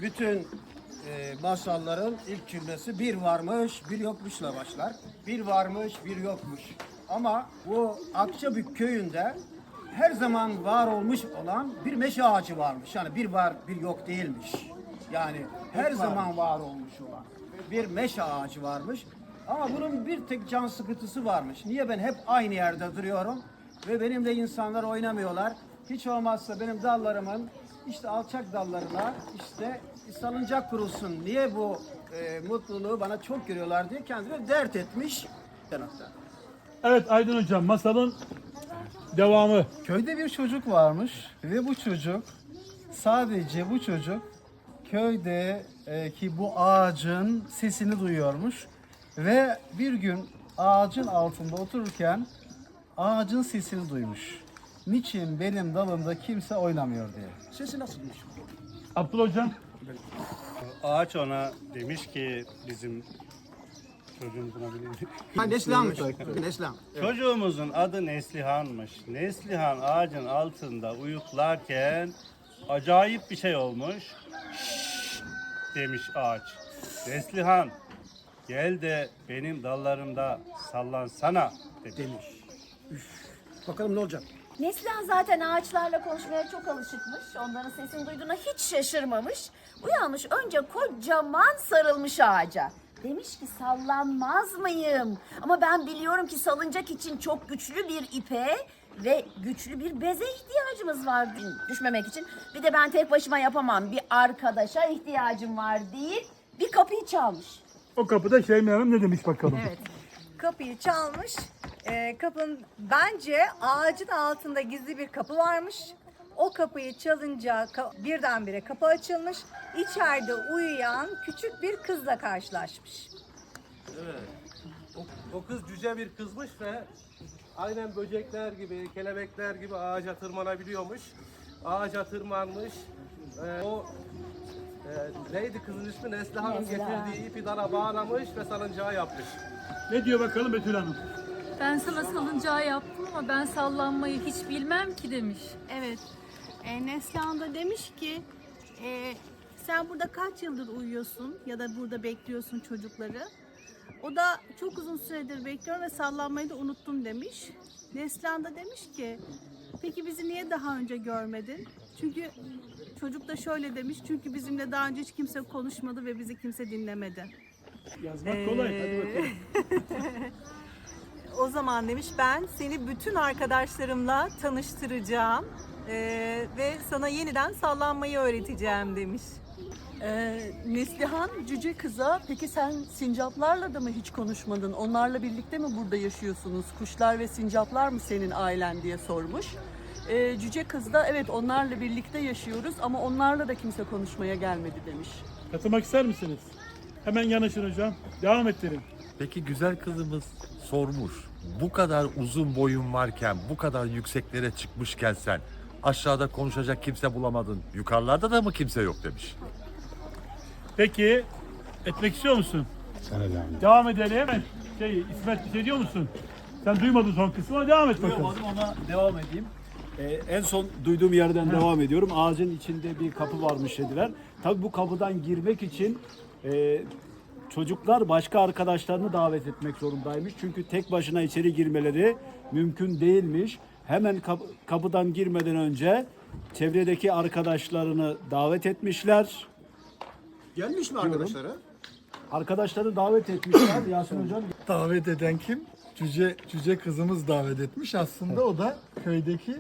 Bütün masalların ilk cümlesi bir varmış, bir yokmuşla başlar. Bir varmış, bir yokmuş. Ama bu Akçabük köyünde her zaman var olmuş olan bir meşe ağacı varmış. Yani bir var, bir yok değilmiş. Yani her zaman var olmuş olan bir meşe ağacı varmış. Ama bunun bir tek can sıkıntısı varmış. Niye ben hep aynı yerde duruyorum ve benimle insanlar oynamıyorlar? Hiç olmazsa benim dallarımın işte alçak dallarına işte salıncak kurulsun. Niye bu mutluluğu bana çok görüyorlar diye kendine dert etmiş. Evet Aydın Hocam, masalın devamı. Köyde bir çocuk varmış ve bu çocuk, sadece bu çocuk köyde ki bu ağacın sesini duyuyormuş ve bir gün ağacın altında otururken ağacın sesini duymuş. Niçin benim dalımda kimse oynamıyor diye. Sesi nasıl duymuş? Abdullah Hocam. Ağaç ona demiş ki bizim çocuğumuzun adı neydi? Ha, Neslihan'mış. Neslihan. Çocuğumuzun adı Neslihan'mış. Neslihan ağacın altında uyuklarken acayip bir şey olmuş. Şşş demiş ağaç. Neslihan gel de benim dallarımda sallansana demiş. Bakalım ne olacak? Neslihan zaten ağaçlarla konuşmaya çok alışıkmış. Onların sesini duyduğuna hiç şaşırmamış. Uyanmış, önce kocaman sarılmış ağaca. Demiş ki sallanmaz mıyım? Ama ben biliyorum ki salıncak için çok güçlü bir ipe ve güçlü bir beze ihtiyacımız var düşmemek için. Bir de ben tek başıma yapamam. Bir arkadaşa ihtiyacım var deyip bir kapıyı çalmış. O kapıda Şeyma Hanım ne demiş bakalım. Evet. Kapıyı çalmış. Kapının bence ağacın altında gizli bir kapı varmış. O kapıyı çalınca birdenbire kapı açılmış. İçeride uyuyan küçük bir kızla karşılaşmış. O kız cüce bir kızmış ve aynen böcekler gibi, kelebekler gibi ağaca tırmanabiliyormuş. Ağaca tırmanmış. Neydi kızın ismi? Neslihan'ın getirdiği ipi dala bağlamış ve salıncağı yapmış. Ne diyor bakalım Betül Hanım? Ben sana salıncağı yaptım ama ben sallanmayı hiç bilmem ki demiş. Evet. Neslihan da demiş ki sen burada kaç yıldır uyuyorsun ya da burada bekliyorsun çocukları. O da çok uzun süredir bekliyorum ve sallanmayı da unuttum demiş. Neslihan da demiş ki peki bizi niye daha önce görmedin? Çünkü çocuk da şöyle demiş, çünkü bizimle daha önce hiç kimse konuşmadı ve bizi kimse dinlemedi. Yazmak kolay. Hadi bakalım. O zaman demiş ben seni bütün arkadaşlarımla tanıştıracağım ve sana yeniden sallanmayı öğreteceğim demiş. Neslihan cüce kıza peki sen sincaplarla da mı hiç konuşmadın? Onlarla birlikte mi burada yaşıyorsunuz? Kuşlar ve sincaplar mı senin ailen diye sormuş. Cüce kız da evet onlarla birlikte yaşıyoruz ama onlarla da kimse konuşmaya gelmedi demiş. Katılmak ister misiniz? Hemen yanaşın hocam. Devam ettirin. Peki güzel kızımız sormuş. Bu kadar uzun boyun varken, bu kadar yükseklere çıkmışken sen aşağıda konuşacak kimse bulamadın. Yukarılarda da mı kimse yok demiş. Peki etmek istiyor musun? Devam edelim. İsmet bir şey diyor musun? Sen duymadın son kısmı ama devam et bakalım. Duyamadım, ona devam edeyim. En son duyduğum yerden devam ediyorum. Ağacın içinde bir kapı varmış dediler. Tabii bu kapıdan girmek için çocuklar başka arkadaşlarını davet etmek zorundaymış. Çünkü tek başına içeri girmeleri mümkün değilmiş. Hemen kapıdan girmeden önce çevredeki arkadaşlarını davet etmişler. Gelmiş mi arkadaşları? Arkadaşları davet etmişler. Yasin Hocam. Davet eden kim? Cüce kızımız davet etmiş. Aslında o da köydeki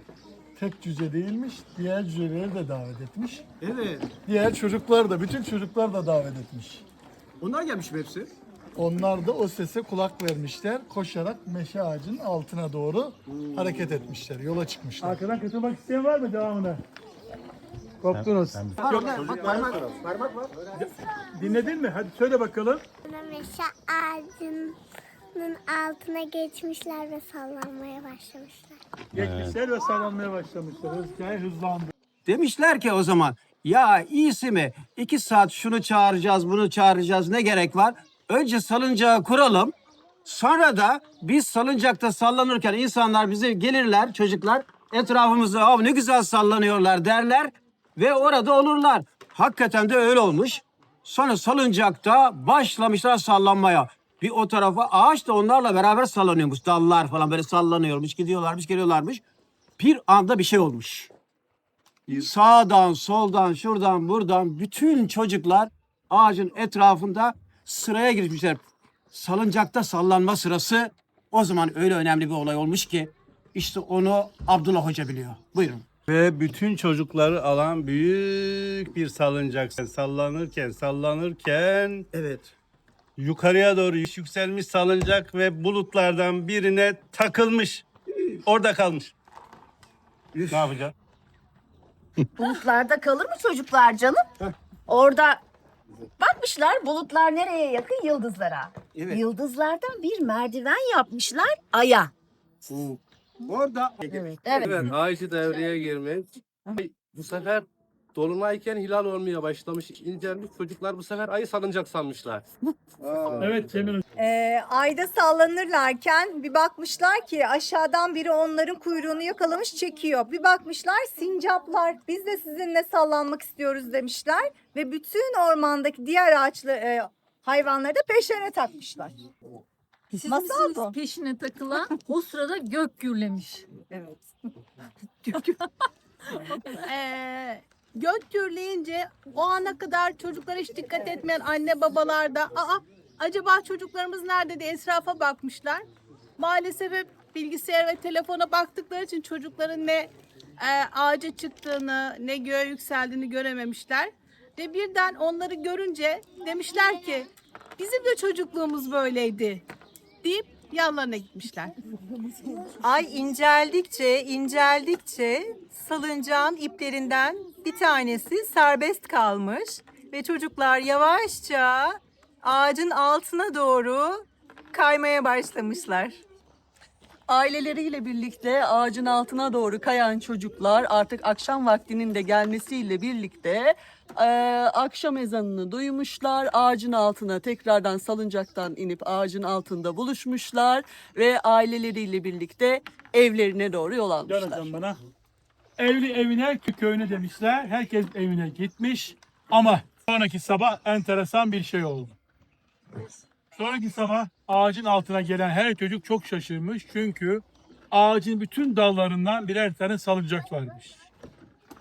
tek cüce değilmiş. Diğer cüceleri de davet etmiş. Evet. Diğer çocuklar da, bütün çocuklar da davet etmiş. Onlar gelmiş mi hepsi? Onlar da o sese kulak vermişler. Koşarak meşe ağacının altına doğru hareket etmişler. Yola çıkmışlar. Arkadan katılmak isteyen var mı devamına? Koptunuz. Bak parmak var. Dinledin mi? Hadi söyle bakalım. Meşe ağacının altına geçmişler ve sallanmaya başlamışlar. Geçmişler ve sallanmaya başlamışlar. Hikaye hızlandı. Demişler ki o zaman ya iyisi mi 2 saat şunu çağıracağız bunu çağıracağız ne gerek var? Önce salıncağı kuralım. Sonra da biz salıncakta sallanırken insanlar bize gelirler çocuklar etrafımızda ne güzel sallanıyorlar derler ve orada olurlar. Hakikaten de öyle olmuş. Sonra salıncakta başlamışlar sallanmaya. Bir o tarafa ağaç da onlarla beraber sallanıyormuş. Dallar falan böyle sallanıyormuş, gidiyorlarmış, geliyorlarmış. Bir anda bir şey olmuş. Sağdan, soldan, şuradan, buradan bütün çocuklar ağacın etrafında sıraya girmişler. Salıncakta sallanma sırası o zaman öyle önemli bir olay olmuş ki işte onu Abdullah Hoca biliyor. Buyurun. Ve bütün çocukları alan büyük bir salıncak sallanırken Evet. yukarıya doğru yükselmiş salıncak ve bulutlardan birine takılmış. Orada kalmış. Ne yapacağız? Bulutlarda kalır mı çocuklar canım? Orada bakmışlar bulutlar nereye yakın? Yıldızlara. Evet. Yıldızlardan bir merdiven yapmışlar Ay'a. Orada Evet. Evet, Ayşe devreye girmiş. Bu sefer dolunayken hilal olmaya başlamış, incelmiş. Çocuklar bu sefer ayı salıncak sanmışlar. Evet Cemil. Ayda sallanırlarken bir bakmışlar ki aşağıdan biri onların kuyruğunu yakalamış çekiyor. Bir bakmışlar sincaplar, biz de sizinle sallanmak istiyoruz demişler. Ve bütün ormandaki diğer hayvanları da peşlerine takmışlar. Siz Masal misiniz bu. peşine takılan? O sırada gök gürlemiş. Evet. Gök gürleyince o ana kadar çocuklara hiç dikkat etmeyen anne babalar da acaba çocuklarımız nerede diye etrafa bakmışlar. Maalesef hep bilgisayar ve telefona baktıkları için çocukların ne ağaca çıktığını ne göğe yükseldiğini görememişler. Ve birden onları görünce demişler ki bizim de çocukluğumuz böyleydi deyip yanlarına gitmişler. Ay inceldikçe salıncağın iplerinden bir tanesi serbest kalmış ve çocuklar yavaşça ağacın altına doğru kaymaya başlamışlar. Aileleriyle birlikte ağacın altına doğru kayan çocuklar artık akşam vaktinin de gelmesiyle birlikte akşam ezanını duymuşlar. Ağacın altına tekrardan salıncaktan inip ağacın altında buluşmuşlar ve aileleriyle birlikte evlerine doğru yol Gel almışlar. hocam bana. Evli evine, köyüne demişler. Herkes evine gitmiş. Ama sonraki sabah enteresan bir şey oldu. Sonraki sabah ağacın altına gelen her çocuk çok şaşırmış. Çünkü ağacın bütün dallarından birer tane salıncak varmış.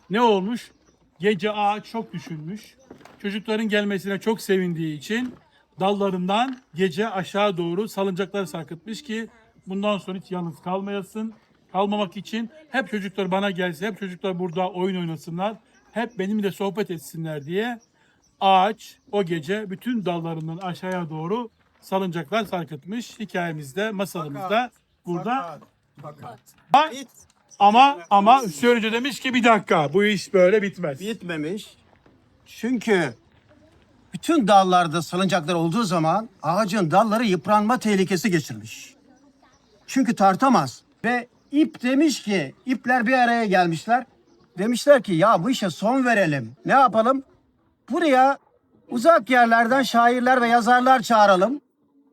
Ne olmuş? Gece ağaç çok düşünmüş. Çocukların gelmesine çok sevindiği için dallarından gece aşağı doğru salıncaklar sarkıtmış ki bundan sonra hiç yalnız kalmayasın. Kalmamak için hep çocuklar bana gelse, hep çocuklar burada oyun oynasınlar, hep benimle sohbet etsinler diye ağaç o gece bütün dallarından aşağıya doğru salıncaklar sarkıtmış. Hikayemizde, masalımızda burada. Ama Hüseyin Hoca demiş ki bir dakika bu iş böyle bitmez. bitmemiş. Çünkü bütün dallarda salıncaklar olduğu zaman ağacın dalları yıpranma tehlikesi geçirmiş. Çünkü tartamaz. Ve ip demiş ki, ipler bir araya gelmişler. Demişler ki ya bu işe son verelim. Ne yapalım? Buraya uzak yerlerden şairler ve yazarlar çağıralım.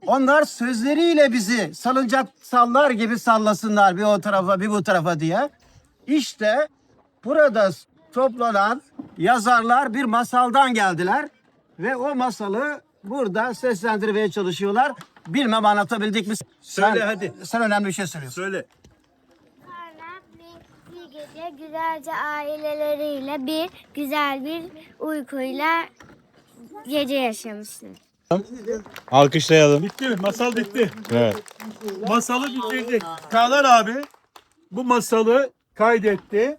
Onlar sözleriyle bizi salıncak sallar gibi sallasınlar bir o tarafa bir bu tarafa diye. İşte burada toplanan yazarlar bir masaldan geldiler ve o masalı burada seslendirmeye çalışıyorlar. Bilmem anlatabildik mi? Söyle hadi. Sen önemli bir şey söylüyorsun. Söyle. Sonra bir gece güzelce aileleriyle güzel bir uykuyla gece yaşamışlar. Alkışlayalım. Bitti mi? Masal bitti. Evet. Masalı bitirdik. Çağlar abi bu masalı kaydetti.